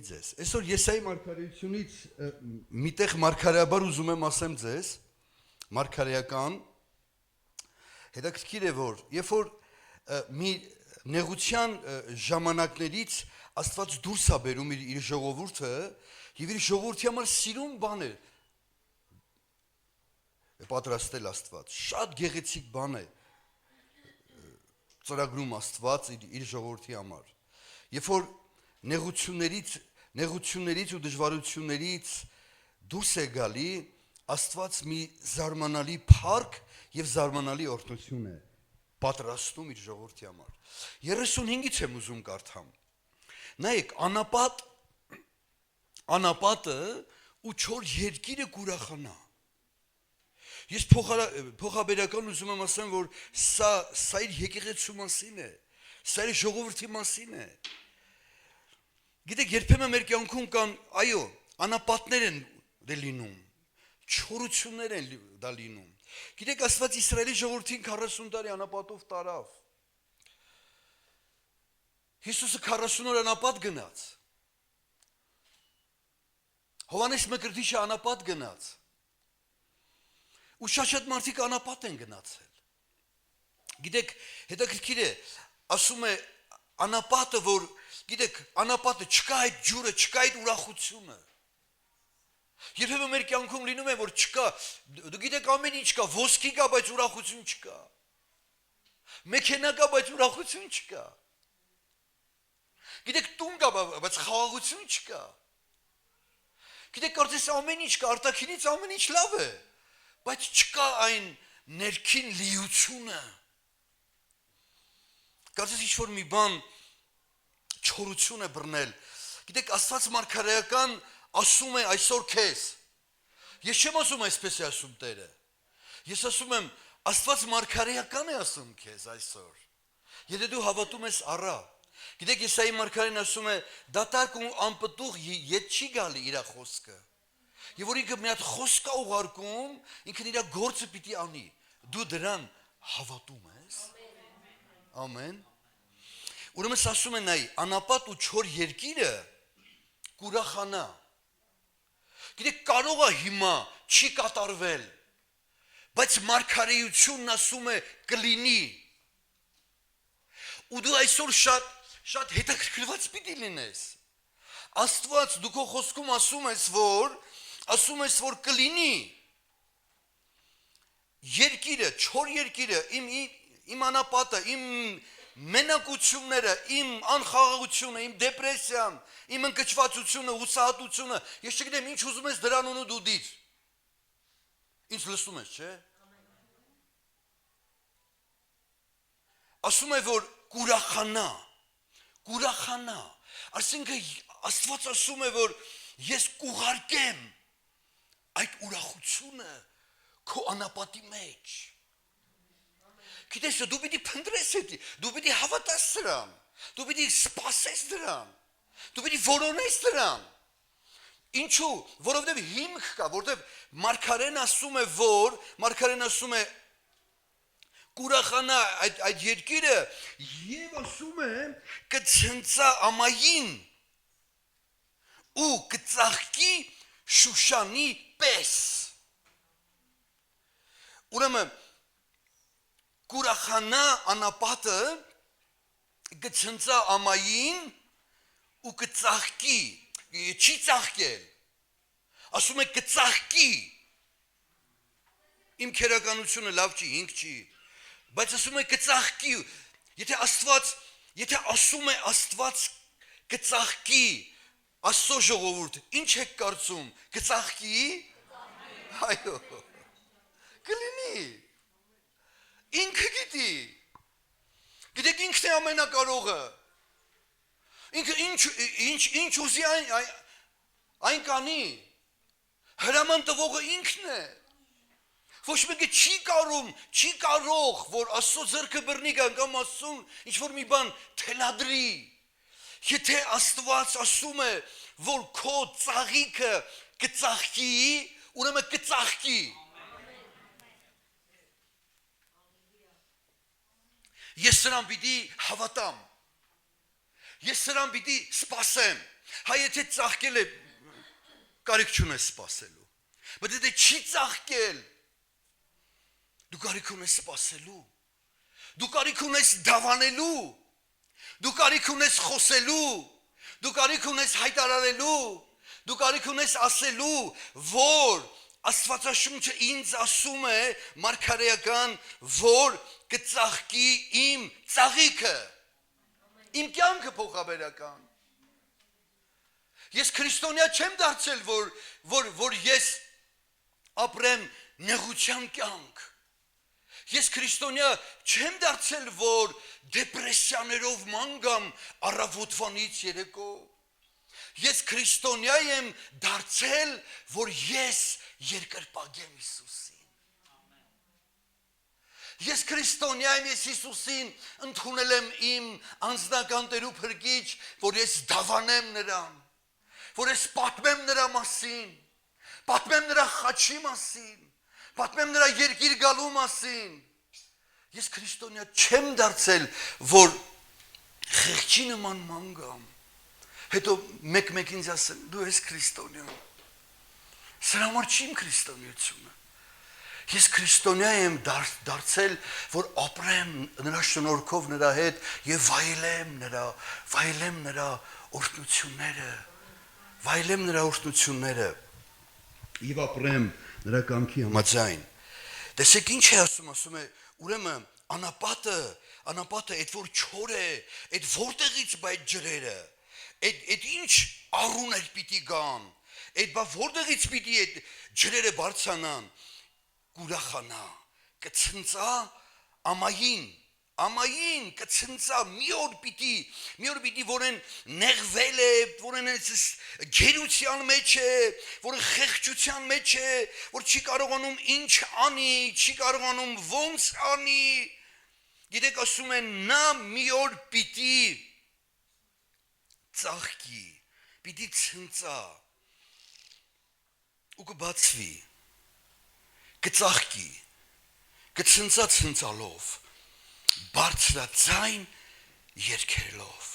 ձեզ։ Այսօր Եսայի մարգարեությունից միտեղ մարգարեաբար ուզում եմ ասեմ ձեզ, մարգարեական, հետաքրքիր է որ, երբ որ մի նեղության ժամանակներից Աստված դուրս է բերում իր ժողովուրդը եւ իր ժողովրդի համար սիրուն բան է պատրաստել Աստված, շատ գեղեցիկ բան է ծրագրում Աստված իր ժողովրդի համար։ Երբ որ նեղություններից ու դժվարություններից դուրս է գալի, Աստված մի զարմանալի փառք եւ զարմանալի օրհնություն է պատրաստում իր ժողովրդի համար։ 35-ից եմ ուզում կարդամ։ Նայեք, անապատը ու չոր երկիրը կուրախանա։ Ես փոխաբերական ուզում եմ ասեմ, որ սա իր եկեղեցու մասին է, սա իր ժողովրդի մասին է։ Գիտեք, երբեմն մեր կյանքում կան, այո, անապատներ են լինում, չորություններ են դա լինում։ Գիտեք, Աստված Իսրայելի ժողովրդին 40 տարի անապատով տարավ։ Հիսուսը 40 օր անապատ գնաց։ Հովհաննես Մկրտիչը անապատ գնաց։ Ու շատ մարդիկ անապատ են գնացել։ Գիտեք, հետաքրքիր է, ասում է անապատը, որ գիտեք, անապատը չկա այդ ջուրը, չկա այդ ուրախությունը։ Երբեմն մեր կյանքում լինում է, որ չկա, դու գիտեք ամեն ինչ կա, ոսկի կա, բայց ուրախություն չկա։ Մեքենա կա, բայց ուրախություն չկա։ Գիտեք, տուն կա, բայց խաղաղություն չկա։ Գիտեք, կարծես ամեն ինչ կա, արտաքինից ամեն ինչ լավ է, բայց չկա այն ներքին լիությունը։ Կարծես ինչ-որ մի բան չորություն է բռնել։ Գիտեք, Աստված մարգարեական ասում է այսօր քեզ։ Ես չեմ ասում այսպես է ասում Տերը։ Ես ասում եմ, Աստված մարգարեական է ասում քեզ այսօր։ Եթե դու հավատում ես առա։ Գիտեք, Եսայի մարգարեն ասում է, դատարկ ու անպտուղ ետ չի գալի իր խոսքը։ Եվ որ ինքը մի հատ խոսք է ուղարկում, ինքն իր գործը պիտի անի։ Դու դրան հավատում ես։ Ամեն։ Ուրեմն ասում են այ, անապատ ու չոր երկիրը կուրախանա։ Գիտեք, կարող է հիմա չի կատարվել, բայց մարգարեությունն ասում է կլինի։ Ու դու այսօր շատ հետաքրքրված պիտի լինես։ Աստված դու քո խոսքում ասում ես, որ կլինի։ Երկիրը, չոր երկիրը, իմ անապատը, իմ մենակությունները, իմ անխաղաղությունը, իմ դեպրեսիան, իմ ընկճվածությունը, հուսահատությունը, ես չգիտեմ ինչ ուզում ես դրան ունու դու դիր։ Ինչ լսում ես, չէ՞։ Ասում է, որ կուրախանա, այսինքն Աստված ասում է, որ ես կուղարկեմ այդ ուրախությունը քո անապատի մեջ։ Գիտես, դու պիտի փնտրես էդի, դու պիտի հավատաս դրան, դու պիտի սպասես դրան, դու պիտի որոնես դրան։ Ինչու, որովհետև հիմք կա, որովհետև մարգարեն ասում է կուրախանա այդ երկիրը եւ ասում է կցնցա ամային ու կծաղկի Շուշանի պես։ Ուրեմն կուրախանա անապատը կցնցա ամային ու կծաղկի, չի ծաղկել, ասում է կծաղկի, իմ քերականությունը լավ չի, հինգ չի, բայց ասում է կծաղկի, եթե ասում է Աստված կծաղկի, Աստծո ժողովուրդ, ինչ եք կարծում, կծաղկի, այո, կլինի, ինքը գիտի, գիտեք ինքն է ամենակարողը, ինքը ինչ ուզի այն կանի, հրաման տվողը ինքն է, ոչ մեկը չի կարող, որ Աստծո ձեռքը բռնի կամ Աստծուն ինչ-որ մի բան թելադրի, եթե Աստված ասում է, որ քո ծաղիկը կծաղկի, ուրեմն կծաղկի։ Ես սրան պիտի հավատամ։ Ես սրան պիտի սպասեմ։ Հայ եթե ծաղկել է, կարիք չունես սպասելու։ Բայց եթե չի ծաղկել, դու կարիք ունես սպասելու։ Դու կարիք ունես դավանելու։ Դու կարիք ունես խոսելու։ Դու կարիք ունես հայտարարելու։ Դու կարիք ունես ասելու, որ Աստվածաշունչը ինձ ասում է մարգարեական, որ կծաղկի իմ ծաղիքը, իմ կյանքը փոխաբերական։ Ես քրիստոնյա չեմ դարձել, որ ես ապրեմ նեղության կյանք։ Ես քրիստոնյա չեմ դարձել, որ դեպրեսիաներով մանգամ առավոտվանից երեկո։ Ես քրիստոնյա եմ դարձել, որ ես երկրպագեմ Հիսուսին։ Ես քրիստոնյա եմ, ես Հիսուսին ընդունել եմ իմ անձնական Տեր ու Փրկիչ, որ ես դավանեմ նրան, որ ես պատմեմ նրա մասին, պատմեմ նրա խաչի մասին, պատմեմ նրա երկիր գալու մասին։ Ես քրիստոնյա չեմ դարձել, որ խեղճի նման մանգամ։ Հետո մեկ ինձ ասեմ, դու ես քրիստոնյա։ Սրա համար չի իմ քրիստոնեությունը։ Ես քրիստոնյա եմ դարձել, որ ապրեմ նրա շնորհքով նրա հետ եւ վայելեմ նրա օրհնությունները, եւ ապրեմ նրա կամքի համաձայն։ Տեսեք ինչ է ասում է, ուրեմն անապատը այդ որ չոր է, այդ որտեղից բա այդ ջրերը, այդ ինչ առուներ պիտի գան, այդ բա որտեղից պիտի այդ ջրերը բարձրանան, կուրախանա, կցնծա ամային կցնծա, մի օր պիտի որեն նեղվել է, որեն գերության մեջ է, որը խեղճության մեջ է, որ չի կարողանում ինչ անի, չի կարողանում ոնց անի, գիտեք ասում են նա մի օր պիտի ծաղկի, պիտի ցնծա ու կբացվի, կծաղկի, կցնծա ցնծալով, բարձրաձայն երգերելով։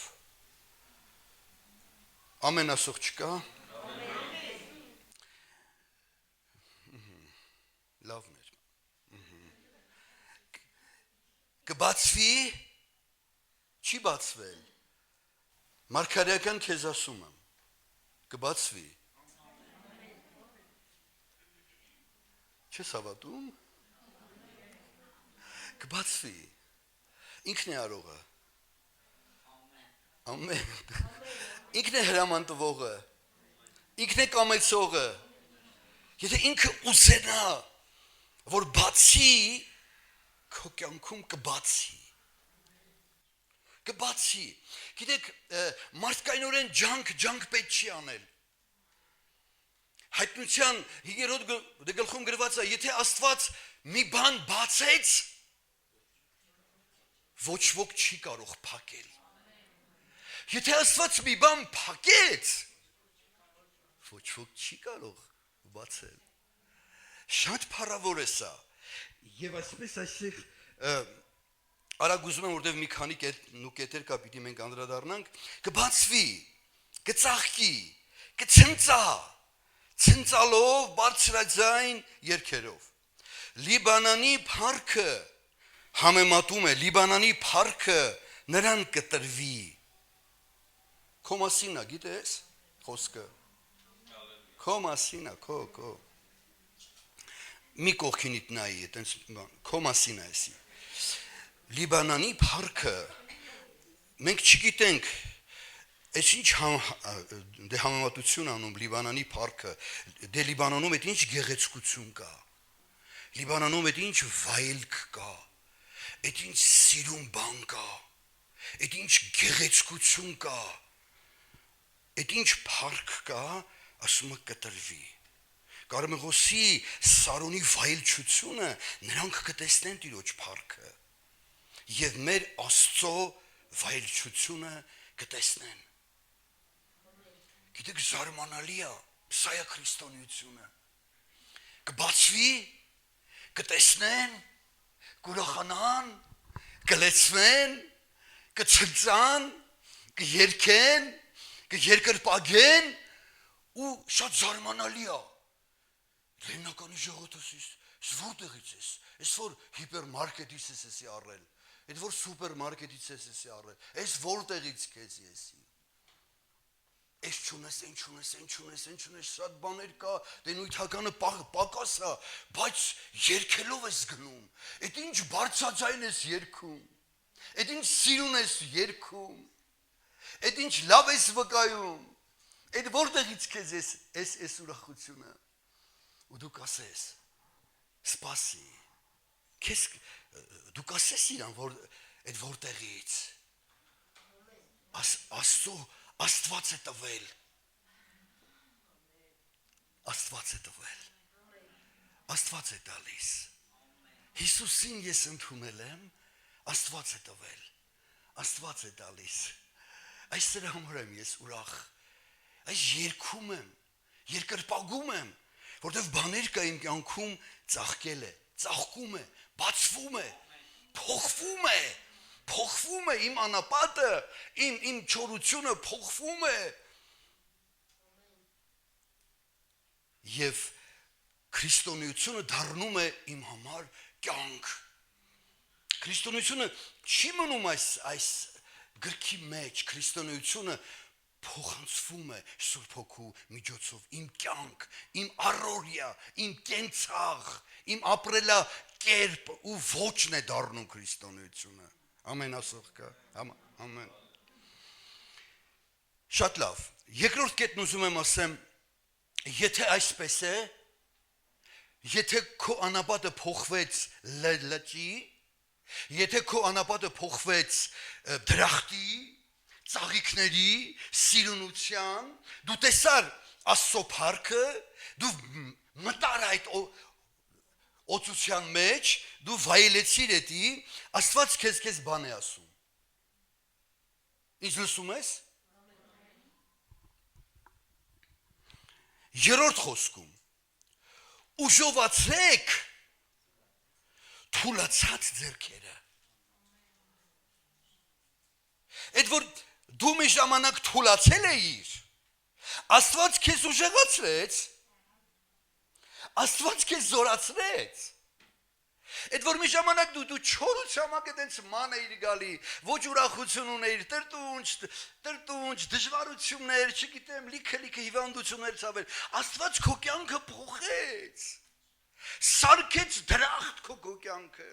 Ամեն ասող չկա։ Լավն էր։ Կբացվի, չի բացվել։ Մարգարեական քեզ ասում եմ, կբացվի։ Չես հավատում։ Կբացվի։ Ինքն է արողը։ Ամեն։ Ինքն է հրամանտվողը։ Ինքն է կամեցողը։ Եթե ինքը ուզենա, որ բացի, քո կյանքում կբացի։ Կբացի։ Գիտեք, մարդկայնորեն ջանք պետք չի անել։ Հայտնության 5-րդ գլխում գրված է, եթե Աստված մի բան բացեց, ոչ ոք չի կարող փակել։ Եթե Աստված մի բան փակեց, ոչ ոք չի կարող բացել։ Շատ փառավոր է սա։ Եվ այսպես այսեղ արագ ուզում եմ, որտեղ մի քանի կետեր կա, պիտի մենք անդրադառնանք, կբացվի, կծաղկի, կցնծա, ցնծալով, բարձրաձայն երգերով։ Լիբանանի փառքը համեմատում է, Լիբանանի փառքը նրան կտրվի։ Քո մասինա, գիտես, խոսքը։ Քո մասինա, քո։ Մի կողքինիդ նայի, այտենց քո մասինա էսի։ Լիբանանի փառքը մենք չգիտենք, այս ինչ համեմատություն անում Լիբանանի փառքը, դե Լիբանանում այդ ինչ գեղեցկություն կա, Լիբանանում այդ ինչ վայելք կա, այդ ինչ սիրուն բան կա, այդ ինչ գեղեցկություն կա, այդ ինչ փառք կա, ասում է կտրվի։ Կարմեղոսի Սարոնի վայելչությունը նրանք կտեսնեն Տիրոջ փառքը եւ մեր Աստծո վայելչությունը կտեսնեն։ Գիտեք, զարմանալի է, սա է քրիստոնեությունը։ Կբացվի, կտեսնեն, կուրախանան, կլեցվեն, կցնծան, կերքեն, կերկրպագեն ու շատ զարմանալի է։ Լեննականի ժողովրդից որտեղից ես։ Ես որ հիպերմարկետից ես առել։ Այդ որ սուպերմարկետից ես առել։ Ես որտեղից քեզ եսի։ Ես չունես, շատ բաներ կա, դե նույթականը պակաս է, բայց երգելով ես գնում։ Այդ ինչ բարձրաձայն ես երգում։ Այդ ինչ սիրուն ես երգում։ Այդ ինչ լավ ես վկայում։ Այդ որտեղից քեզ ես ուրախությունը։ Ու դու կասես, սպասի։ Քեզ դու կասես իրան, որ այդ որտեղից։ Աստված է տվել։ Աստված է տվել։ Աստված է տալիս։ Հիսուսին ես ընդունել եմ, Աստված է տվել։ Աստված է տալիս։ Այս դրա համար եմ ես ուրախ։ Այս երգում եմ, երկրպագում եմ, որտեվ բաներ կա իմ կյանքում ծաղկել է, ծաղկում է, բացվում է, փոխվում է իմ անապատը, իմ չորությունը փոխվում է։ Եվ քրիստոնեությունը դառնում է իմ համար կյանք։ Քրիստոնեությունը չի մնում այս գրքի մեջ, քրիստոնեությունը փոխանցվում է Սուրբ Հոգու միջոցով իմ կյանք, իմ առօրյա, իմ կենցաղ, իմ ապրելա կերպ ու ոճն է դառնում քրիստոնեությունը։ Ամեն ասող կա։ Ամեն։ Շատ լավ։ Երկրորդ կետն ուզում եմ ասեմ, եթե այսպես է, եթե քո անապատը փոխվեց լճի, եթե քո անապատը փոխվեց դրախտի, ծաղիկների, սիրունության, դու տեսար Աստծո փառքը, դու մտար այդ օծության մեջ, դու վայելեցիր էդի, Աստված քեզ բան է ասում։ Ինչ լսում ես։ Երրորդ խոսքում ուժովացրեք թուլացած ձեռքերը։ Այդ որ դու մի ժամանակ թուլացել էիր, Աստված քեզ ուժեղացրեց, Աստված քեզ զորացրեց։ Այդ որ մի ժամանակ դու չորուց ժամանակ այդպես ման էիր գալի, ոչ ուրախություն ունեիր, տրտունջ, դժվարություններ, չգիտեմ, լիքը հիվանդություններ ցավեր, Աստված քո կյանքը փոխեց։ Սարքեց դրախտ քո կյանքը։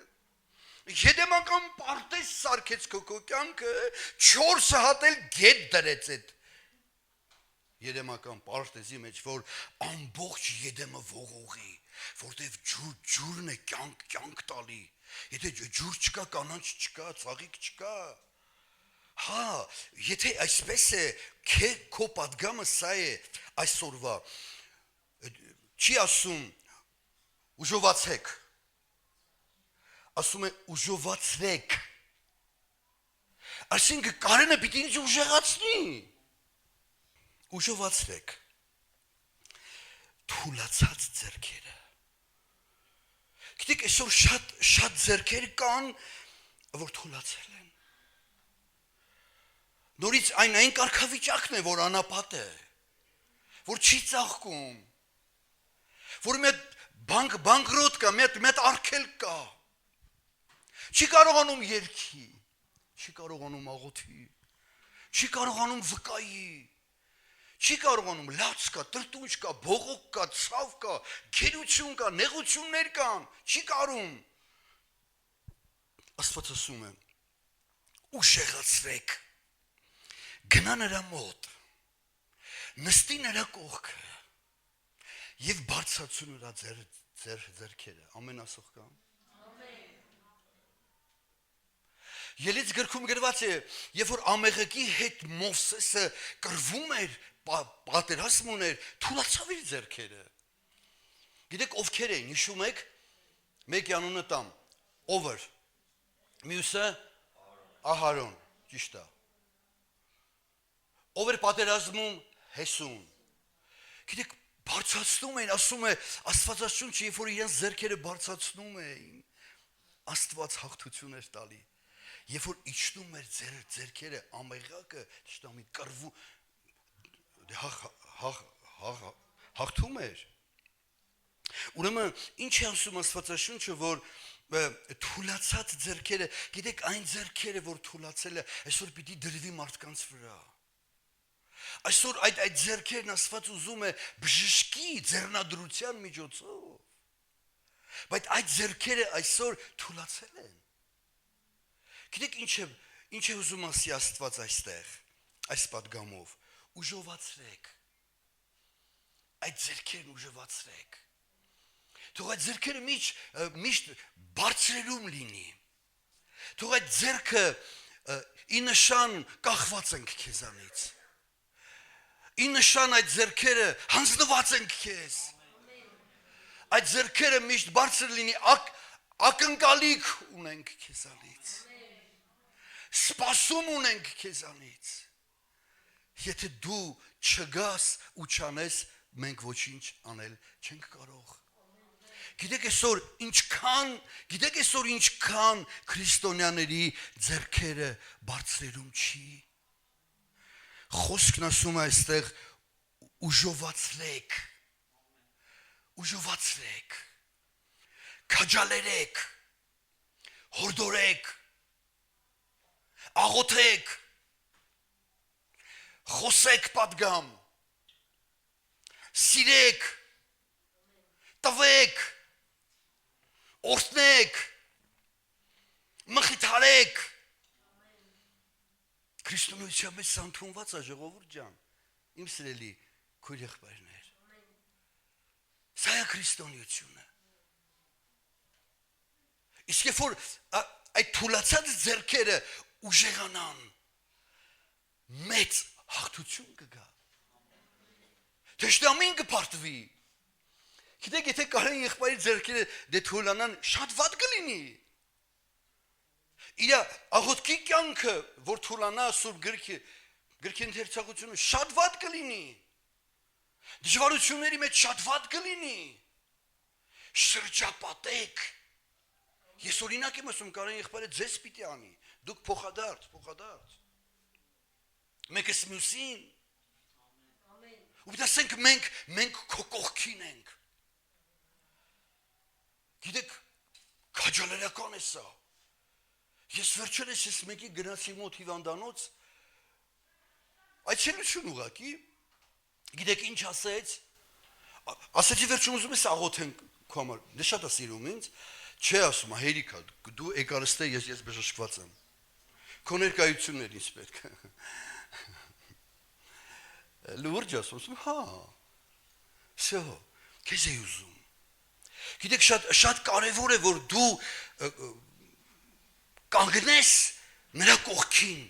Եդեմական պարտեզ սարքեց քո կյանքը, 4 հատ էլ գետ դրեց այդ Եդեմական պարտեզի մեջ, որ ամբողջ Եդեմը ողողի, որտեվ ջուրն է կյանք տալի։ Եթե ջուր չկա, կանանչ չկա, ծաղիկ չկա։ Հա, եթե այսպես է, քո պատգամը սա է այսօրվա։ Չի ասում ուժովացեք։ Ասում է ուժովացրեք։ Այսինքն Կարենը պիտի ինձ ուժեղացնի։ Ուժովացրեք թուլացած ձեռքերը։ Գիտեք, այսօր շատ ձեռքեր կան, որ թուլացել են։ Նորից այն կարգավիճակն է, որ անապատ է, որ չի ծաղկում, որ մի բանկրոտ կա, մի արգելք կա։ Չի կարողանում երգի, չի կարողանում աղոթի, չի կարողանում վկայի, չի կարողանում լաց կա, տրտունջ կա, բողոք կա, ցավ կա, գերություն կա, նեղություններ կան, չի կարում։ Աստված ասում է. ուժեղացրեք, գնա նրա մոտ, նստի նրա կողքը եւ բարձրացու նրա ձեռքերը։ Ամեն ասող կա։ Ելից գրքում գրված է, երբ որ ամեղեկի հետ Մովսեսը կռվում էր, պատերազմ ուներ, թուլացավ իր ձեռքերը։ Գիտեք ովքեր էին, հիշում եք, մեկի անունը տամ, ով էր, մյուսը Ահարոն, ճիշտ է։ Ով էր պատերազմում, Հեսուն։ Գիտեք, բարձրացնում էին, ասում է, Աստվածաշունչը, երբ որ իրենց ձեռքերը բարձրացնում էին, Աստված հաղթություն էր տալի։ երբ որ իջնում էր ձերքերը ամեղակը, ճշտամի կռվու հաղթում էր։ Ուրեմն ինչ է ասում Աստվածաշունչը, որ թուլացած ձերքերը, գիտեք այն ձերքերը, որ թուլացել է, այսօր պիտի դրվի մարդկանց վրա։ Այսօր այդ ձերքերն Աստված ուզում է բժշկի ձեռնադրության միջոցով։ Բայց այդ ձերքերը այսօր թուլացել են։ Գիտեք ինչ է ուզում ասի Աստված այստեղ, այս պատգամով, ուժովացրեք։ Այդ ձերքերն ուժովացրեք։ Թող այդ ձերքերը միշտ բարձրերում լինի։ Թող այդ ձերքը ի նշան կախված ենք քեզանից։ Ի նշան այդ ձերքերը հանձնված ենք քեզ։ Այդ ձերքերը միշտ բարձր լինի, ակնկալիք ունենք քեզանից։ Սպասում ունենք քեզանից։ Եթե դու չգաս ու չանես, մենք ոչինչ անել չենք կարող։ Գիտեք այսօր ինչքան քրիստոնյաների ձեռքերը բարձրերում չի։ Խոսքն ասում է այստեղ ուժովացրեք, քաջալերեք, հորդորեք, աղոթեք, խոսեք պատգամ, սիրեք, տվեք, օրհնեք, մխիթարեք։ Քրիստոնեության մեջ սանդրունված է, ժողովուրդ ջան, իմ սիրելի քույր եղբայրներ։ Սա է քրիստոնեությունը։ Իսկ երբ որ այդ թուլացած ձեռքերը ուժեղանան, մեծ հաղթություն կգա։ Թշնամին կփարթվի։ Գիտեք, եթե Կարեն եղբայրի ձեռքերը դե թուլանան, շատ վատ կլինի։ Իր աղոթքի կյանքը, որ թուլանա Սուրբ գրքի ընթերցողությունը, շատ վատ կլինի։ Դժվարությունների մեջ շատ վատ կլինի։ Շրջապատեք։ Ես օրինակ եմ ասում, Կարեն եղբայրը ձեզ պիտի անի։ Դուք փոխադարձ։ Մեկս մյուսին։ Ու դասենք մենք քո կողքին ենք։ Գիտեք, քաջալերական է սա։ Ես վերջերս մեկի գնացի մոտ հիվանդանոց, այցելություն ուղղակի, գիտեք ինչ ասեց, ասեցի վերջում ուզում ես աղոթենք քո համար, դե շատ է սիրում ինձ, չէ ասում, հերիքա, դու եկարստե ես բժշկված եմ, քո ներկայություններ ինձ պետք է, լուրջ ասում, հա, վсё, քեզ էի ուզում, գիտեք շատ կարևոր է, որ դու կանգնես նրա կողքին,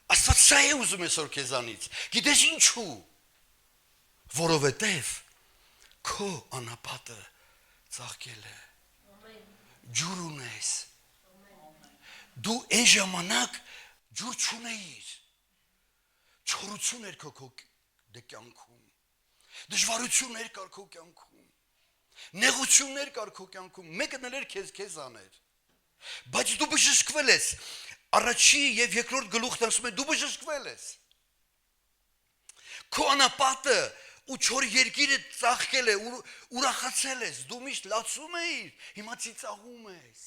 Աստված սա է ուզում այսօր քեզանից, գիտես ինչու, որովհետև քո անապատը ծաղկել է, ջուր ունես, դու այն ժամանակ ջուր չունեիր, չորություն էր քո կյանքում, դժվարություններ կար քո կյանքում, նեղություններ կար քո կյանքում, մեկը ներ քեզ աներ, բայց դու բժշկվել ես, առաջի և երկրորդ գլուխն ասում է, դու բժշկվել ես, քո անապատը ու չոր երկիրը ծաղկել է, ուրախացել ես, դու միշտ լացում էիր, հիմա ծիծաղում ես,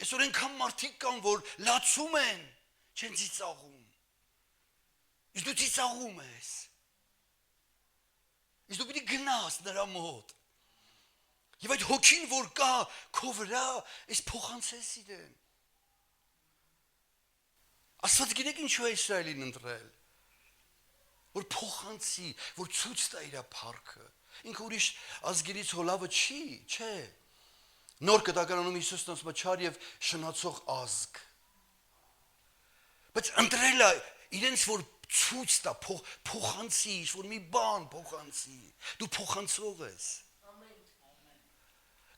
այսօր այնքան մարդիկ կան, որ լացում են, չեն ծիծաղում, իսկ դու ծիծաղում ես, իսկ դու պիտի գնաս նրա մոտ, և այդ հոգին, որ կա քո վրա, այս փոխանցես իրեն, Աստված գիտեք ինչու է Իսրայելին ընտրել, որ փոխանցի, որ ցույց տա իր փառքը, ինքը ուրիշ ազգերից հոլավը չէ, նոր կտակարանում Հիսուսն ասում է չար և շնացող ազգ, բայց ընտրել է իրենց, որ ցույց տա, փոխանցի, որ մի բան փոխանցի, դու փոխանցող ես,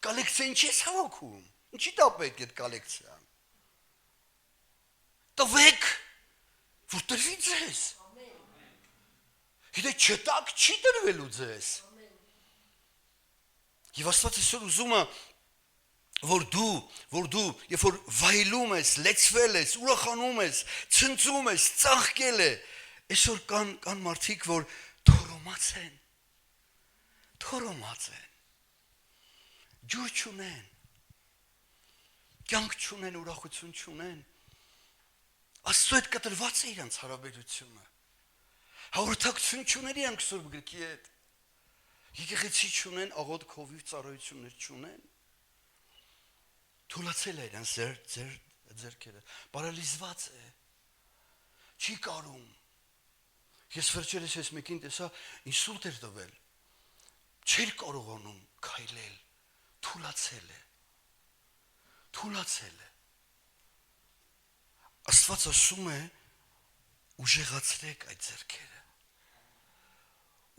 կալեկցիան չես հավաքում, ինչի տա պետք է կալեկցիան, տվեք, որ տրվի ձեզ, գիտեք չտակ չի տրվելու ձեզ, և Աստված այսօր ուզում է որ դու երբ որ վայելում ես, լեցվել ես, ուրախանում ես, ցնծում ես, ծաղկել է, այսօր կան մարդիկ, որ թորոմած են, ջուր չունեն, կյանք չունեն, ուրախություն չունեն, Աստծո հետ կտրված է իրանց հարաբերությունը, հաղորդակցություն չունեն իրանք Սուրբ գրքի հետ, եկեղեցի չունեն, աղոտ քովիվ ծառայություններ չունեն, թուլացել է իրանց ձեռքերը, պարալիզված է, չի կարում, ես վերջերս ես մեկին տեսա, ինսուլտ էր տվել, չէր կարողանում քայլել, թուլացել է, Աստված ասում է, ուժեղացրեք այդ ձեռքերը,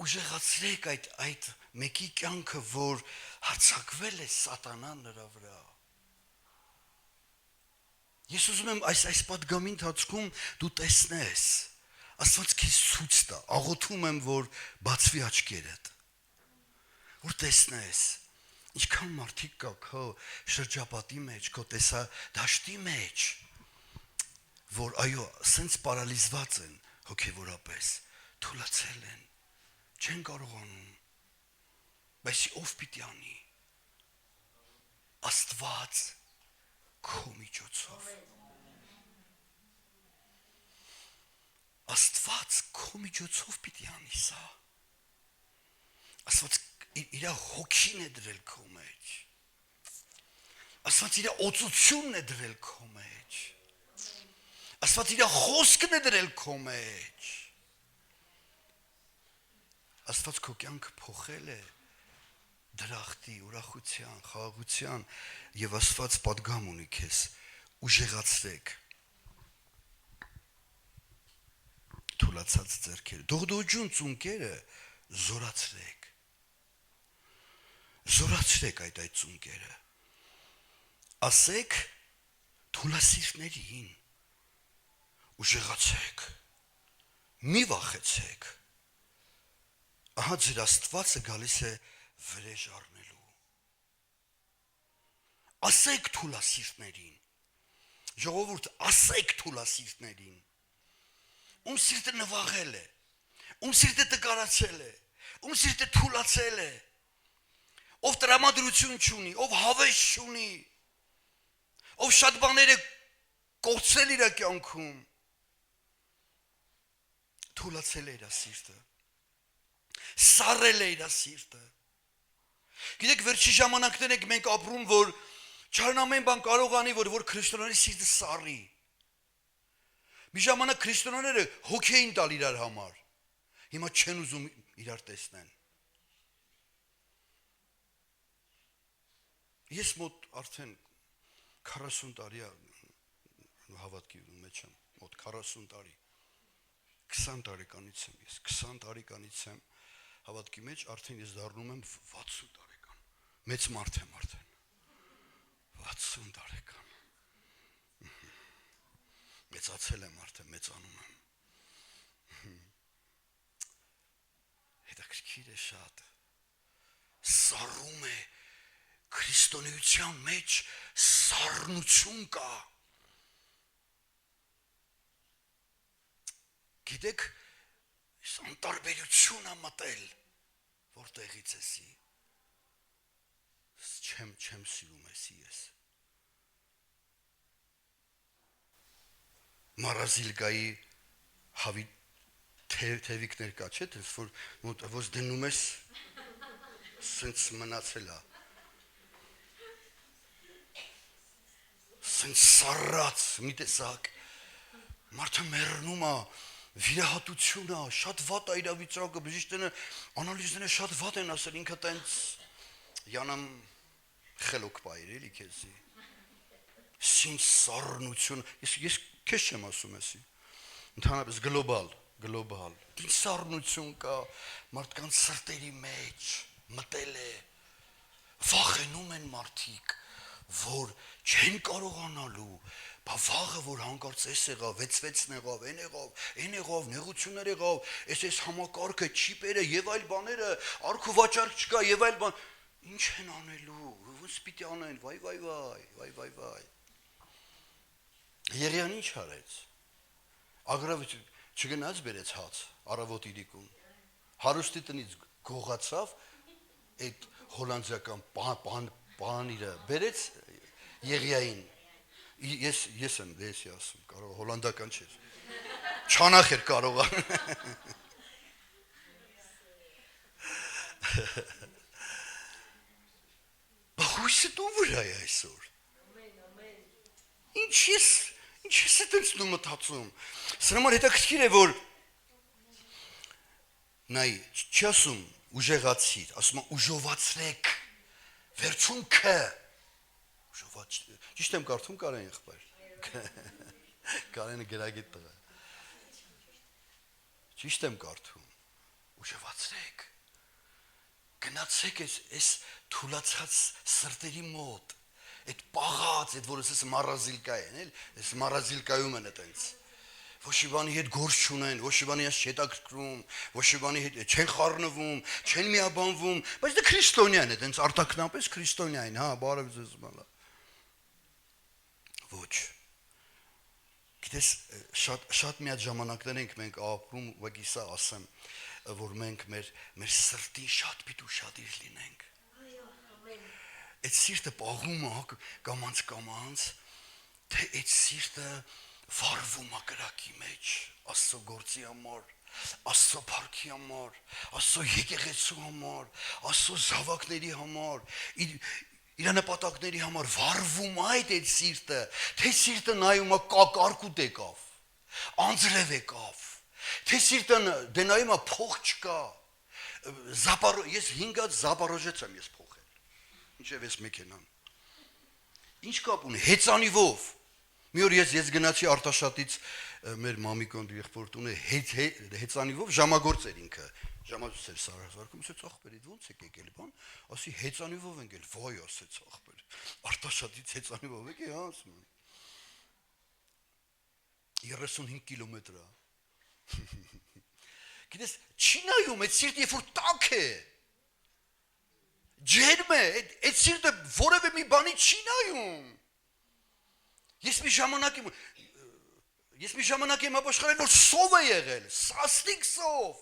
ուժեղացրեք այդ մեկի կյանքը, որ հարձակվել է սատանան նրա վրա, ես ուզում եմ այս պատգամի ընթացքում դու տեսնես, Աստված քեզ ցույց տա, աղոթում եմ, որ բացվի աչքերդ, որ տեսնես, ինչքան մարդիկ կա քո շրջապատի մեջ, քո տեսադաշտի մեջ, որ այո, սենց պարալիզված են հոգևորապես, թուլացել են, չեն կարողանում, բայց ով պիտի անի, Աստված քո միջոցով, Աստված քո միջոցով պիտի անի սա, Աստված իր հոգին է դրել քո մեջ, Աստված իր օծությունն է դրել քո մեջ, Աստված իր խոսքն է դրել քո մեջ, Աստված քո կյանքը փոխել է դրախտի, ուրախության, խաղաղության եւ Աստված պատգամ ունի քեզ, ուժեղացրեք թուլացած ձեռքերը, դողդոջուն ծունկերը զորացրեք այդ ծունկերը, ասեք թուլասիրտներին, ուժեղացեք, մի վախեցեք, ահա ձեր Աստվածը գալիս է վրեժ առնելու, ասեք թուլասիրտներին, ժողովուրդ, ասեք թուլասիրտներին, ում սիրտը նվաղել է, ում սիրտը տկարացել է, ում սիրտը թուլացել է, ով տրամադրություն չունի, ով հավես չունի, ով շատ բաներ է կորցրել իր կյանքում, թուլացել է իր սիրտը, սառել է իր սիրտը, գիտեք վերջի ժամանակներ ենք մենք ապրում, որ չարն ամեն բան կարող անի, որ քրիստոնյանի սիրտը սառի, մի ժամանակ քրիստոնյաները հոգի էին տալ իրար համար, հիմա չեն ուզում իրար տեսնեն, ես մոտ արդեն 40 տարի հավատքի մեջ եմ, մոտ 40 տարի, 20 տարեկանից եմ ես, 20 տարեկանից եմ հավատքի մեջ, արդեն ես դառնում եմ 60 տարեկան, մեծ մարդ եմ արդեն, 60 տարեկան, մեծացել եմ արդեն, մեծանում եմ, հետաքրքիր է շատ, սառում է, քրիստոնեության մեջ սառնություն կա, գիտեք, անտարբերություն է մտել, որտեղից էսի, չեմ սիրում էսի ես, մարազիլկայի հավի թևիկներ կա, չէ, որ դնում ես, սենց մնացել է, սենց սառած, մի տեսակ, մարդը մեռնում է, վիրահատություն է, շատ վատ է իրավիճակը, բժիշկները, անալիզները շատ վատ են ասել, ինքը տենց յանամ խելոք բայր էլի քեզի, սինչ սառնություն, ես քեզ չեմ ասում էսի, ընդհանրապես գլոբալ, ինչ սառնություն կա, մարդկանց սրտերի մեջ մտել է, վախենում են մարդիկ, որ չեն կարողանալու, բա վաղը, որ հանկարծ էս եղավ, 6-6 եղավ, են եղավ, նեղություններ եղավ, էս համակարգը, չիպերը և այլ բաները, արք ու վաճառք չկա և այլ բան, Ինչ են անելու, ոնց պիտի անեն, վայ։ Եղիան ինչ արեց։ Ագրավը չգնաց բերեց հաց, առավոտ իրիկուն։ Հարուստի տնից գողացավ, այդ հոլանդիական պանիրը բերեց Եղիային։ Ես եմ ասում, կարող հոլանդական չէր։ Չանախ էր կարող։ Բախույսը դու վրա է այսօր։ Ինչ ես այդպես դու մտածում։ Սրա համար հետաքրքիր է, որ նայ, չի ասում ուժեղացիր, ասում է ուժովացրեք, վերջունքը, ճիշտ եմ կարդում Կարեն եղբայր, Կարենը գրագետ տղա, ճիշտ եմ կարդում, ուժովացրեք, գնացեք այս թուլացած սրտերի մոտ, այդ պաղած, այդ որս ես մարազիլկա են, այս մարազիլկայում են այդպես, ոչ մի բանի հետ գործ չունեն, ոչ մի բանի հետ չհետաքրքրում, ոչ մի բանի հետ չեն խառնվում, չեն միաբանվում, բայց դա քրիստոնյան է, այդպես արտակնապես քրիստոնյան, հա, բարև ձեզ բանա։ Ոչ։ Գիտես, շատ մի հատ ժամանակներ ենք մենք ապրում, ուղղակի սա ասեմ, որ մենք մեր սրտին շատ պիտի ուշադիր լինենք։ Այդ սիրտը պաղում է կամանց, թե այդ սիրտը վարվում է կրակի մեջ, Աստծո գործի համար, Աստծո փառքի համար, Աստծո եկեղեցու համար, Աստծո զավակների համար, իր նպատակների համար վարվում է այդ սիրտը, թե սիրտը նայում է կարկուտ եկավ, անձրև եկավ, թե սիրտը նայում է փող չկա, ես 5 հատ Զապարոժեց եմ ես փոխել, ինչև ես մեքենան, ինչ կապ ունի, հեծանիվով, մի օր ես գնացի Արտաշատից մեր մամիկոն եղբոր տունը հեծանիվով ժամագործ էր ինքը, ժամացույց էր սարազարկում, ասեց ախպեր, ոնց եք եկել բան, ասի հեծանիվով ենք էլ, վայ ասեց ախպեր, Արտաշատից հեծանիվով եք, հա ասում եմ, 35 կիլոմետր է, գիտես, չի նայում, այդ սիրտ երբ որ տաք է, ջերմ է, այդ սիրտը որևէ մի բանի չի նայում, ես մի ժամանակ եմ ապաշխարել, որ սով է եղել, սաստիկ սով,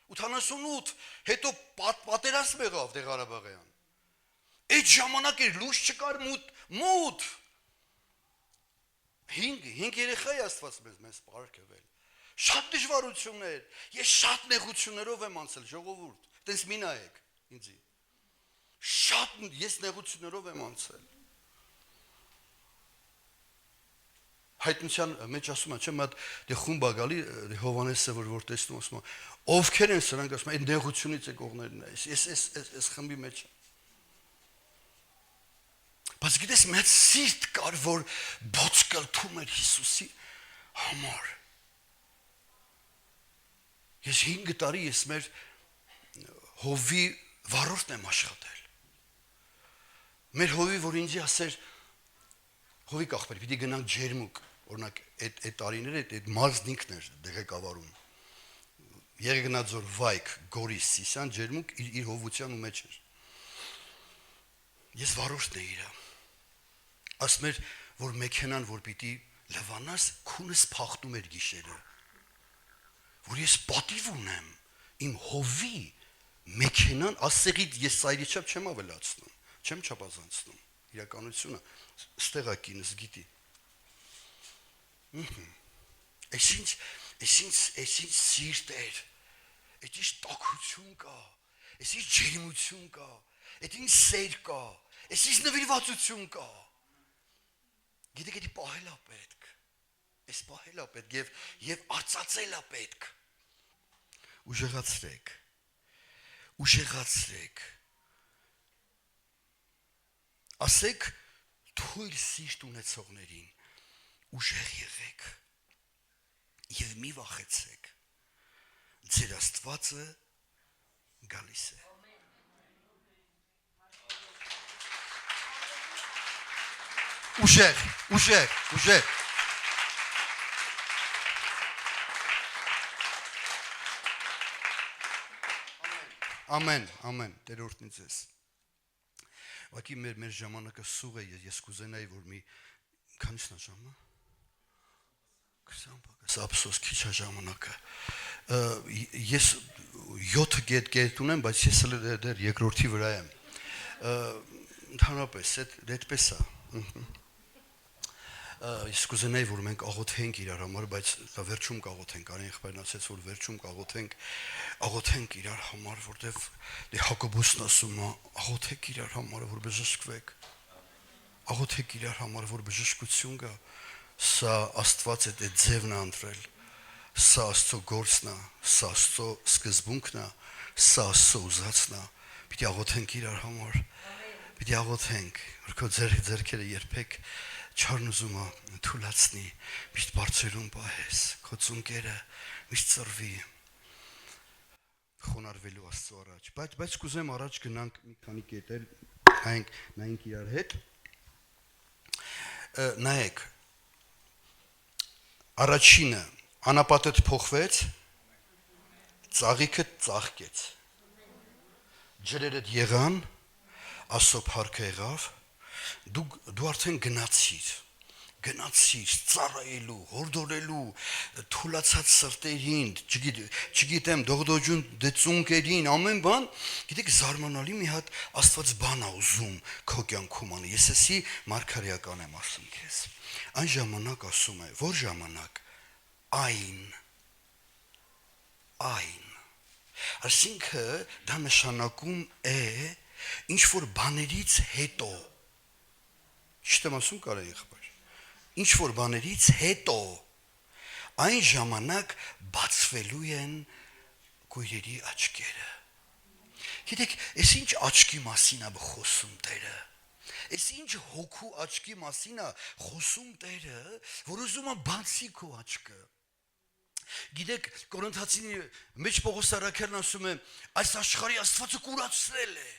88, հետո պատերազմ եղավ դե Ղարաբաղյան, այդ ժամանակ էր լույս չկար մութ, 5 երեխա է Աստված մեզ պարգևել, շատ դժվարություններ, ես շատ նեղություններով եմ անցել, ժողովուրդ, տես մի նայեք ինձի, շատ ես նեղություններով եմ անցել, հայտնության մեջ ասում են, չեմ, դե խումբ է գալի, Հովանեսը, որ տեսնում, ասում են, ովքեր են սրանք, ասում են, այդ նեղությունից եկողներն է, ես խմբի մեջ եմ։ Բայց գիտես, մեծ սիրտ կար, որ բոցկլթում էր Հիսուսի համար։ Ես 5 տարի ես մեր հովի վարորդն եմ աշխատել։ Մեր հովի, որ ինձի ասեր, հովի կախպեր, պիտի գնանք ջերմուկ, օրինակ այդ տարիները այդ մարզնիկն էր ղեկավարում, Եղեգնաձոր Վայք, Գորիս, Սիսյան, ջերմուկ իր հովության ու մեջ էր։ Ես վարորդն է իրա, ասում էր, որ մեքենան, որ պիտի լվանաս, քունս փախտում էր գիշերը, որ ես պատիվ ունեմ, իմ հովի մեքենան, ասեղից ես սայրիչապ չեմ ավելացնում, չեմ չապազանցնում, իրականությունը, ստեղա կինս գիտի, Այսինչ սիրտ էր, այսինչ տաքություն կա, այսինչ ջերմություն կա, այսինչ սեր կա, այսինչ նվիրվածություն կա, գիտեք էդի պահել է պետք, այս պահել է պետք և արծացել է պետք, ուժեղացրեք, ասեք թույլ սիրտ ունեցողներին, ուժեղ եղեք և մի վախեցեք, ձեր Աստվածը գալիս է։ Ուժեղ։ Ամեն, Տեր օրհնի ձեզ։ Ուղղակի մեր ժամանակը սուղ է, ես կուզենայի, որ մի քանիսն է ժամը 20 պակաս ափսոս քիչ է ժամանակը ես 7 գետ ունեմ, բայց ես դեռ երկրորդի վրա եմ ընդհանրապես այդպես է ես կուզենայի, որ մենք աղոթենք իրար համար, բայց դա վերջում կաղոթենք, արեն եղբայրն ասեց, որ վերջում աղոթենք իրար համար, որտեվ դե Հակոբոսն ասում է, աղոթեք իրար համար, որ բժշկվեք, աղոթեք իրար համար, որ բժշկություն գա, սա Աստված է դե ձևն է ընտրել, սա Աստծո գործն է, սա Աստծո սկզբունքն է, սա Աստծո ուզածն է, պիտի աղոթենք իրար համար, պիտի աղոթենք, որ քո ձեռքերը երբեք չարն ուզում է թուլացնի, միշտ բարձրում պահես, քո ծունկերը միշտ ծռվի, խոնարհվելու Աստծո առաջ, բայց կուզեմ առաջ գնանք մի քանի կետեր, նայենք իրար հետ, նայեք, առաջինը, անապատդ փոխվեց, ծաղիքը ծաղկեց, ջրերդ եղան, Աստծո փառքը եղավ, դու արդեն գնացիր, ծառայելու, հորդորելու, թուլացած սրտերին, չգիտեմ, դողդոջուն ծունկերին, ամեն բան, գիտեք, զարմանալի մի հատ Աստված բան է ուզում քո կյանքում անի, ես էսի մարգարեական եմ ասում քեզ, այն ժամանակ ասում է, որ ժամանակ, այն, այսինքն դա նշանակում է, ինչ որ բաներից հետո, չտեմ ասում կարա եղբայր, ինչ որ բաներից հետո, այն ժամանակ բացվելու են կույրերի աչքերը, գիտեք, ես ինչ աչքի մասին է խոսում Տերը, ես ինչ հոգու աչքի մասին է խոսում Տերը, որ ուզում է բացի քո աչքը, գիտեք, Կորինթացիների մեջ Պողոս առաքյալն ասում է, այս աշխարհի Աստվածը կուրացրել է,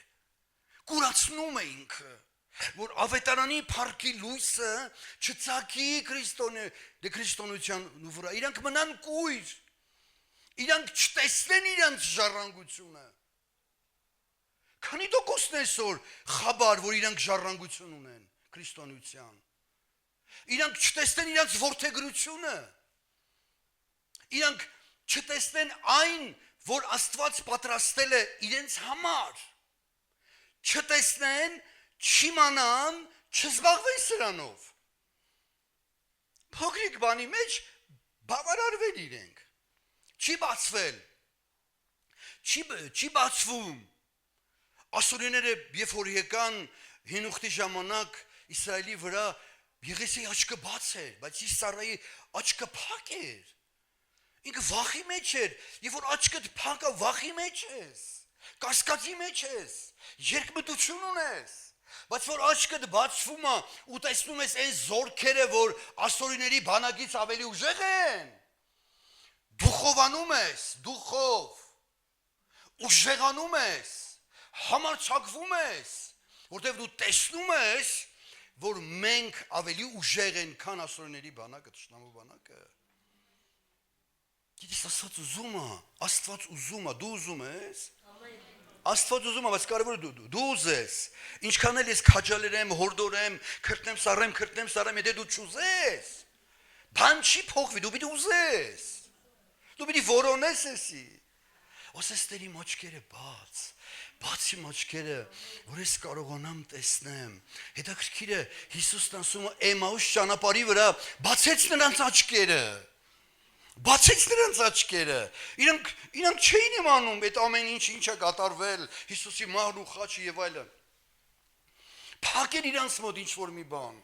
կուրացնում է ինքը, որ ավետարանի փառքի լույսը չծագի քրիստոնեության վրա, իրանք մնան կույր, իրանք չտեսնեն իրանք ժառանգությունը, քանի տոկոսն է այսօր խաբար, որ իրանք ժառանգություն ունեն քրիստոնեության, իրանք չտեսնեն իրանք որդեգրությունը, իրանք չտեսնեն այն, որ Աստված պատրաստել է իրենց համար, չտեսնեն, չիմանան, չզբաղվեն սրանով, փոքրիկ բանի մեջ բավարարվել իրենք, չի բացվել, չի բացվում, ասորիները երբ որ եկան հինուխտի ժամանակ Իսրայելի վրա Եղեսեի աչքը բաց էր, բայց Սարայի աչքը փակ էր, ինքը վախի մեջ էր, երբ որ աչքդ փակ է, վախի մեջ ես, կասկածի մեջ ես, երկմտություն ունես, բայց որ աչքդ բացվում է ու տեսնում ես այն զորքերը, որ ասորիների բանակից ավելի ուժեղ են, դուխովանում ես, դուխով, ուժեղանում ես, համարձակվում ես, որտեղ դու տեսնում ես, որ մենք ավելի ուժեղ են, քան ասորիների բանակը, թշնամու բանակը, գիտես Աստված ուզում է, դու ուզում ես, Աստված ուզում է, բայց կարևորը դու ուզես, ինչքան էլ ես քաջալերեմ, հորդորեմ, քրտնեմ սարեմ, եթե դու չուզես, բան չի փոխվի, դու պիտի ուզես, դու պիտի որոնես էսի, ասես Տեր իմ աչքերը բաց իմ աչքերը, որ ես կարողանամ տեսնեմ, հետաքրքիր է, Հիսուսն ասում է Էմաուս ճանապարհի վրա, բացեց նրանց աչքերը, իրանք չէին իմանում այդ ամեն ինչ է կատարվել, Հիսուսի մահն ու խաչը եւ այլն, փակեր իրանց մոտ ինչ որ մի բան,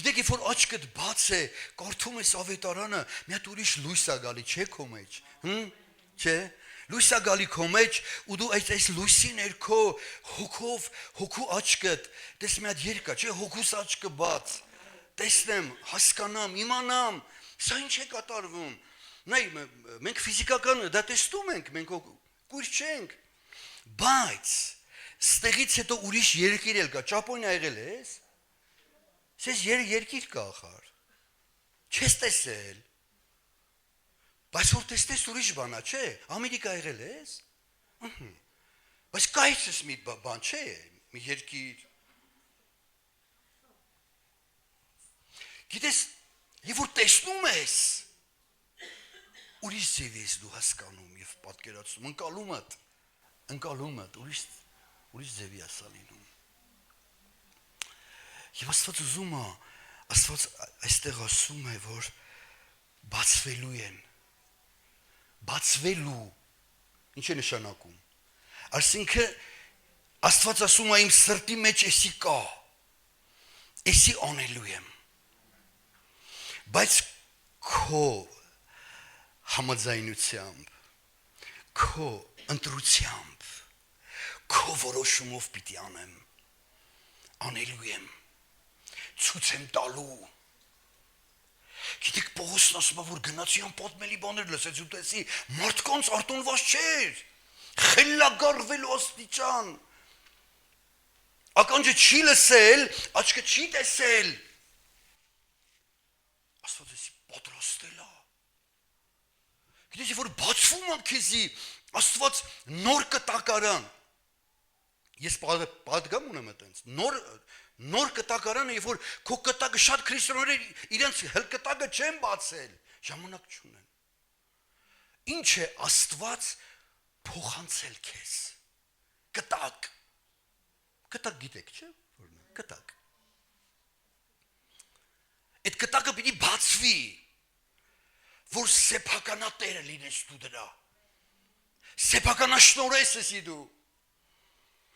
գիտեք, երբ որ աչքդ բաց է, կարդում ես ավետարանը, մի հատ ուրիշ լույս է գալի, չէ քո մեջ, չէ, լույս է գալի քո մեջ, ու դու այս լույսի ներքո հոգու աչքդ, տես մի հատ երկ կա, չէ, հոգուս աչքը բաց, տեսնեմ, հասկանամ, իմանամ, սա ինչ է կատարվում, նայ, մենք ֆիզիկական դա տեսնում ենք, մենք կույր չենք, բայց ստեղից հետո ուրիշ երկիր էլ կա, Ճապոնիա եղել ես, սես երկիր կա ախար, չես տեսել, բայց որ տեսնես ուրիշ բանա, չէ, Ամերիկա եղել ես, բայց կայցես մի բան, չէ, մի երկիր։ Գիտես, եւ որ տեսնում ես, ուրիշ ձև ես դու հասկանում եւ պատկերացնում, ընկալում ես, ուրիշ ձևի ասա լինում։ Եվ Աստված ուզում է, Աստված այստեղ ասում է, որ բացվելու են, ինչ է նշանակում, այսինքն Աստված ասում է իմ սրտի մեջ էսի կա, էսի անելու եմ, բայց քո համաձայնությամբ, քո ընտրությամբ, քո որոշումով պիտի անեմ, անելու եմ, ցույց եմ տալու։ Գիտեք Պողոսն ասում է, որ գնացի անպատմելի բաներ լսեց ու տեսի, մարդկանց արտոնված չէր, խելագարվելու աստիճան, ականջը չի լսել, աչքը չի տեսել, Աստված էսի պատրաստել է։ Գիտես, որ բացվում է քեզի Աստված նոր կտակարան, ես պատգամ ունեմ այտենց, նոր կտակարանը, երբ որ քո կտակը շատ քրիստոնյաներ իրենց հլկտակը չեն բացել, ժամանակ չունեն։ Ինչ է Աստված փոխանցել քեզ։ Կտակ գիտեք, չէ՞, որն է կտակ։ Այդ կտակը պիտի բացվի, որ սեփականատերը լինես դու դրա։ Սեփականաշնորհես ես դու։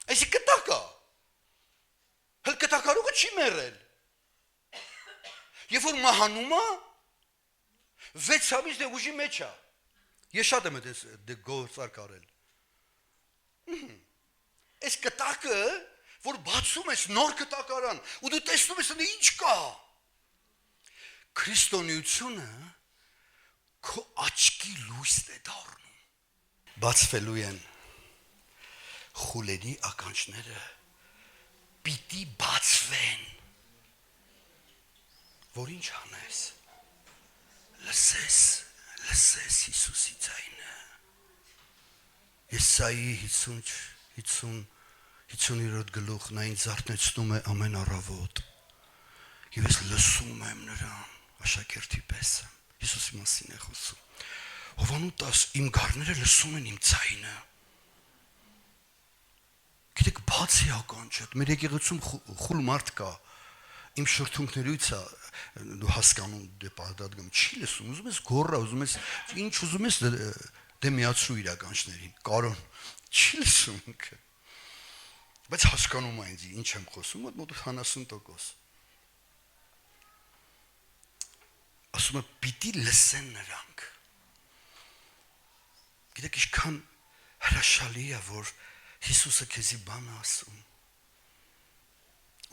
Այսի կտակը հլկտակարուկը չի մեռել։ Երբ որ մահանում է, 6 ամիս դե ուժի մեջ է։ Ես շատ եմ այդ գործարք արել։ Այս կտակը, որ բացում ես նոր կտակարան, ու դու տեսնում ես դե ինչ կա։ Քրիստոնեությունը քո աչքի լույսն է դառնում։ Բացվելու են խուլերի ականջները պիտի բացվեն, որ ինչ անես, լսես Հիսուսի ձայնը, Եսայի 50-րդ գլուխն այն զարթնեցնում է ամեն առավոտ, և ես լսում եմ նրան, աշակերտի պես եմ, Հիսուսի մասին է խոսում, Հովանու 10, իմ գառները լսում են իմ ձայնը, գիտեք բացի ականջդ, մեր եկեղեցում խուլ մարդ կա, իմ շրթունքներից է, դու հասկանում դե պատադգամ, չի լսում, ուզում ես գոռա, ուզում ես, ինչ ուզում ես դե միացրու իր ականջներին, կարոն, չի լսում ինքը, բայց հասկանում է ինձ, ինչ եմ խոսում, մոտ 50%, ասում է պիտի լսեն նրանք, գիտեք ինչքան հրաշալի է, որ Հիսուսը քեզի բան է ասում,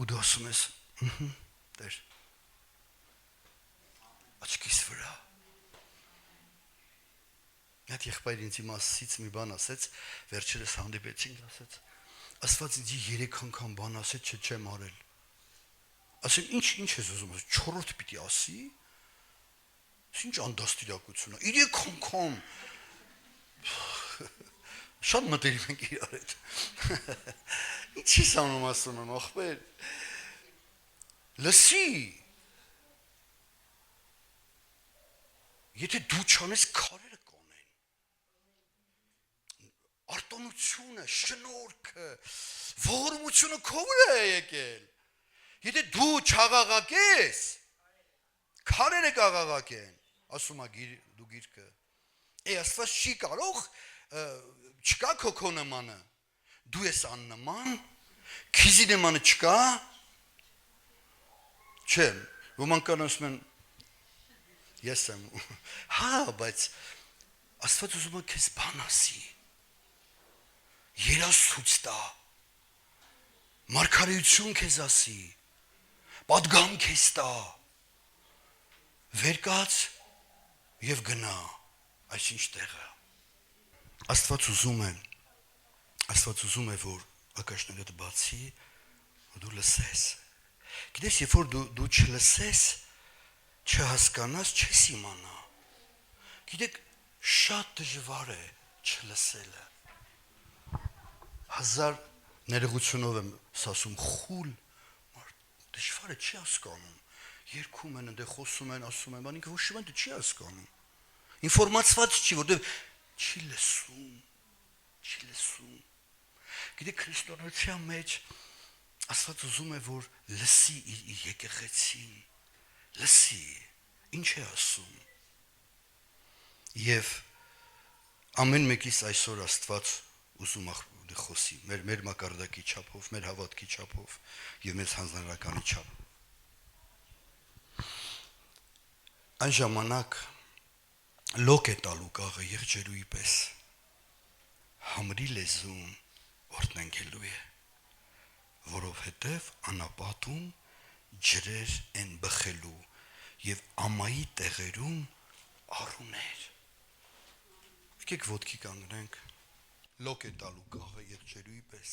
ու դու ասում ես, Տեր, աչքիս վրա, Այդ եղբայրը ինձ իմացից մի բան ասեց, վերջերս հանդիպեցինք, ասեց, Աստված ինձ 3 անգամ բան ասեց, չեմ արել, ասեմ, ինչ ես ուզում, 4-րդ պիտի ասի, ինչ անդաստիրակություն է, 3 անգամ, շատ մտերիմ ենք իրար հետ, ինչ ես անում ասում եմ, ախպեր, լսի, եթե դու չանես քարերը կանեն, արտոնությունը, շնորհքը, ողորմությունը քո վրա է եկել, եթե դու չաղաղակես, քարերը կաղաղակեն, ասում է դու գիրքը, Աստված չի կարող, չկա քո նմանը, դու ես աննման, քիզի նմանը չկա, չէ, ոմանք կան ասում են, ես եմ, հա, բայց Աստված ուզում է քեզ բան ասի, երազցույց տա, մարգարեություն քեզ ասի, պատգամ քեզ տա, վեր կաց և գնա, այսինչ տեղը, Աստված ուզում է, որ ականջներդ բացի, ու դու լսես, գիտես, երբ որ դու չլսես, չհասկանաս, չես իմանա, գիտեք, շատ դժվար է չլսելը, Ներողությունով եմ ասում խուլ, դժվար է չի հասկանում, երգում են, այնտեղ խոսում են, ասում են, բան ինքը ոչ մի չի հասկանում, ինֆորմացված չի, որտեղ չի լսում, գիտեք քրիստոնեության մեջ Աստված ուզում է, որ լսի իր եկեղեցին, լսի, ինչ է ասում, և ամեն մեկից այսօր Աստված ուզում խոսի, մեր մակարդակի չափով, մեր հավատքի չափով և մեր հանձնարարականի չափով։ Այն ժամանակ լոկ է տալու կաղը եղջերուի պես, համրի լեզուն օրտնագելու է, որովհետև անապատում ջրեր են բխելու և ամայի տեղերում առուներ։ Եկեք ոտքի կանգնենք, լոկ է տալու կաղը եղջերուի պես։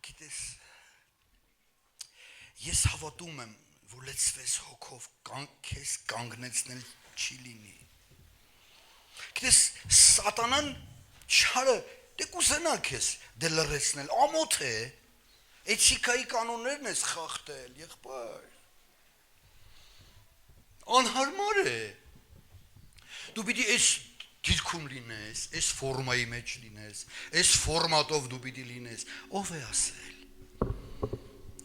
Գիտես, ես հավատում եմ, որ լեցվես հոգով քեզ կանգնեցնել չի լինի։ Գիտես, սատանան չարը դե կուզենա քեզ դե լռեցնել, ամոթ է, էթիկայի կանոններն ես խախտել, եղբայր։ Անհարմար է։ Դու պիտի այս դիրքում լինես, այս ֆորմայի մեջ լինես, այս ֆորմատով դու պիտի լինես, ով է ասել։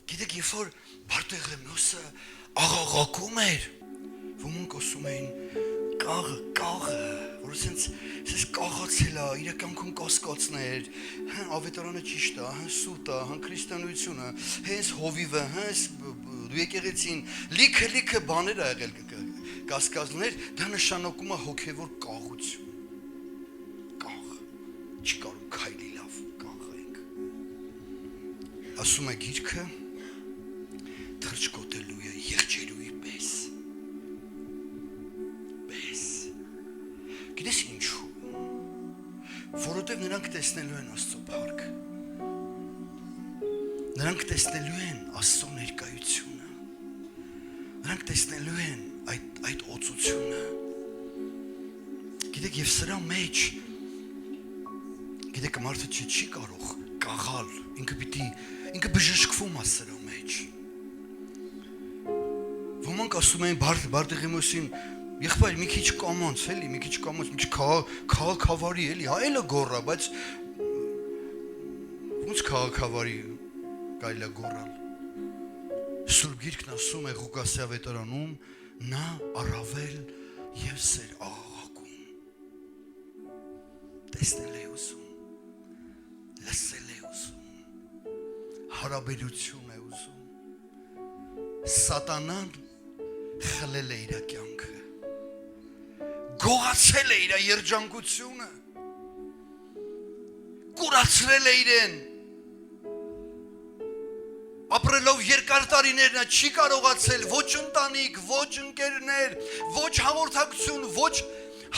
Գիտեք, երբ որ Բարտեղեմյոսը աղաղակում էր, ոմանք ասում էին կաղը, որ ասենց կաղացել է, իր կյանքում կասկածներ, ավետարանը ճիշտ է, սուտ է, քրիստոնեությունը, հենց հովիվը, հենց եկեղեցին, լիքը բաներ ա եղել կասկածներ, դա նշանակում է հոգևոր կաղություն։ Չի կարող քայլի լավ կաղ ենք։ Ասում է գիրքը թրջկոտելու է եղջերուի պես։ Գիտես ինչու։ Որովհետև նրանք տեսնելու են Աստծո փառքը։ Նրանք տեսնելու են Աստծո ներկայությունը։ Նրանք տեսնելու են այդ օծությունը։ Գիտեք, եւ սրա մեջ Գիտեք, մարդը չի կարող կաղալ, ինքը բժշկվում է սրա մեջ։ Ոմանք ասում են Բարտեղեմյոսին, եղբայր մի քիչ կամանց, էլի, մի քիչ քաղաքավարի, էլի, հա էլը գոռա, բայց ոնց քաղաքավարի կարելի է գոռալ։ Սուրբ Գիրքն ասում է Ղուկասի ավետարանում, նա առավել եւ սեր աղաղակում։ Տեսնել է ուզում։ Լսել է ուզում, հարաբերություն է ուզում, սատանան խլել է իր կյանքը, գողացել է իր երջանկությունը, կուրացրել է իրեն, ապրելով երկար տարիներ նա չի կարողացել ոչ ընտանիք, ոչ ընկերներ, ոչ հաղորդակցություն, ոչ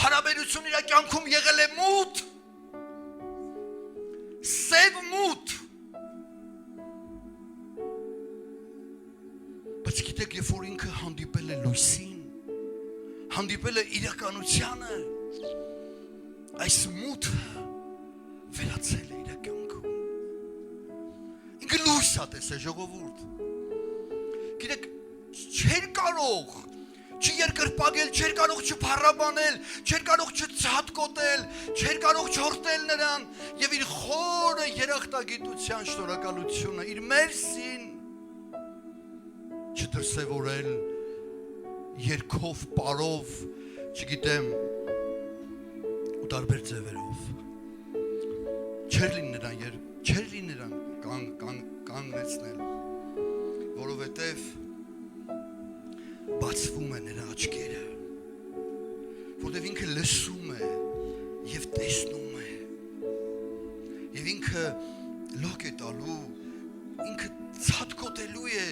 հարաբերություն իր կյանքում եղել է մութ, սև մութ։ Բայց գիտեք, երբ որ ինքը հանդիպել է լույսին, հանդիպել է իրականությանը, այս մութը վերացել է իր կյանքում։ Ինքը լույս է տեսել, ժողովուրդ։ Գիտեք, չէր կարող չերկրպագել, չէր կարող չփառաբանել, չէր կարող չհատկոտել, չէր կարող չհորտել նրան եւ իր խորը երախտագիտության շնորհակալությունը իր մերսին չդրսևորել երգով, պարով, չգիտեմ, ու տարբեր ձևերով։ Չէր լինի նրան կանգնեցնել, որովհետև բացվում է նրա աչքերը, որտև ինքը լսում է և տեսնում է, և ինքը լոկ է տալու, ինքը ցատկոտելու է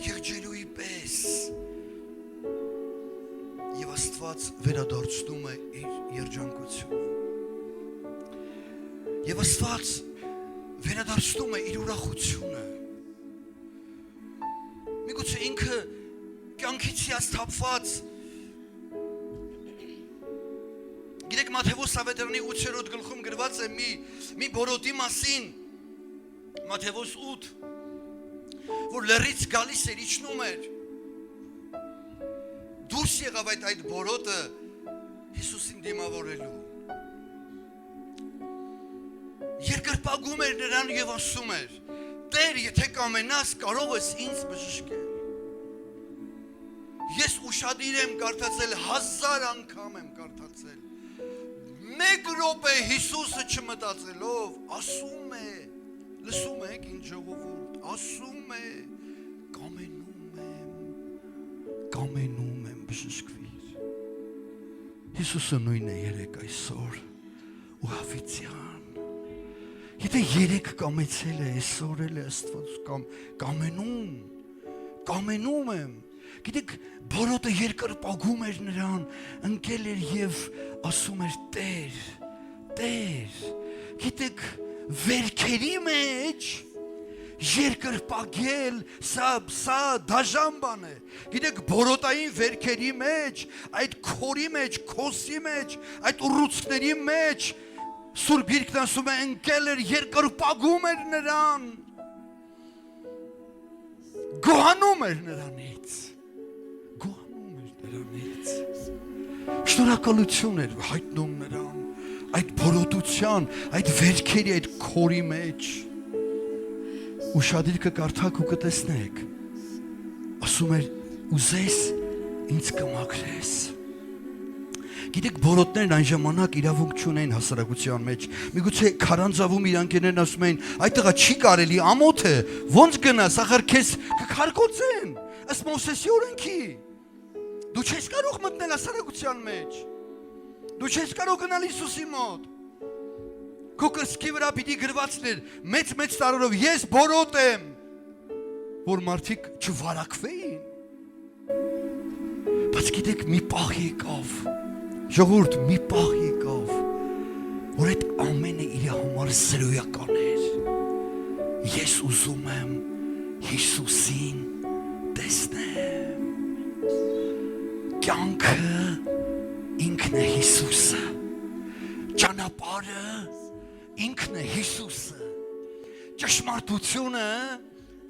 եղջերուի պես, և Աստված վերադարձնում է իր երջանկությունը, և Աստված վերադարձնում է իր ուրախությունը, միգուցե ինքը կյանքից հիասթափված, գիտեք, Մատթեոս ավետարանի 8-րդ գլխում գրված է մի բորոտի մասին, Մատթեոս 8, որ լեռից գալիս էր, իջնում էր, դուրս եղավ այդ բորոտը Հիսուսին դիմավորելու, երկրպագում էր նրան և ասում էր, Տեր, եթե կամենաս, կարող ես ինձ բժշկել։ Ես ուշադիր եմ կարդացել, 1000 անգամ եմ կարդացել, մեկ րոպե Հիսուսը չմտածելով, ասում է, լսում եք ինչ ժողովուրդ, ասում է, կամենում եմ բժշկվիր։ Հիսուսը նույնն է երեկ այսօր ու հավիտյան։ Եթե երեկ կամեցել է, այսօր էլ է Աստված կամենում եմ։ Գիտեք, բորոտը երկրպագում էր նրան, ընկել էր և ասում էր Տեր, գիտեք, վերքերի մեջ երկրպագել, սա դաժան բան է, գիտեք, բորոտային վերքերի մեջ, այդ քորի մեջ, քոսի մեջ, այդ ուռուցքների մեջ, Սուրբ Գիրքն ասում է, ընկել էր, երկրպագում էր նրան, գոհանում էր նրանից, շնորհակալություն էր հայտնում նրան, այդ բորոտության, այդ վերքերի, այդ քորի մեջ, ուշադիր կկարդաք ու կտեսնեք, ասում էր, ուզես ինձ կմաքրես։ Գիտեք, բորոտներն այն ժամանակ իրավունք չունեն հասարակության մեջ, միգուցե քարանձավում իր ընկերներն ասում էին, այդ տղա չի կարելի, ամոթ է, ոնց գնաս, ախր քեզ կքարկոծեն, ըստ Մովսեսի օրենքի, դու չես կարող մտնել հասարակության մեջ, դու չես կարող գնալ Հիսուսի մոտ, քո կրծքի վրա պիտի գրված լիներ, մեծ տարրերով, ես բորոտ եմ, որ մարդիկ չվարակվեին, բայց գիտեք, մի պահ եկավ, ժողովուրդ, մի պահ եկավ, որ այդ ամենը իր համար զրոյական էր, ես ուզում եմ Հիսուսին տեսնեմ, կյանքը ինքն է Հիսուսը, ճանապարհը ինքն է Հիսուսը, ճշմարտությունը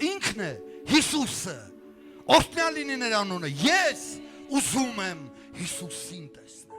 ինքն է Հիսուսը, օրհնյալ լինի նրա անունը, ես ուզում եմ Հիսուսին տեսնել,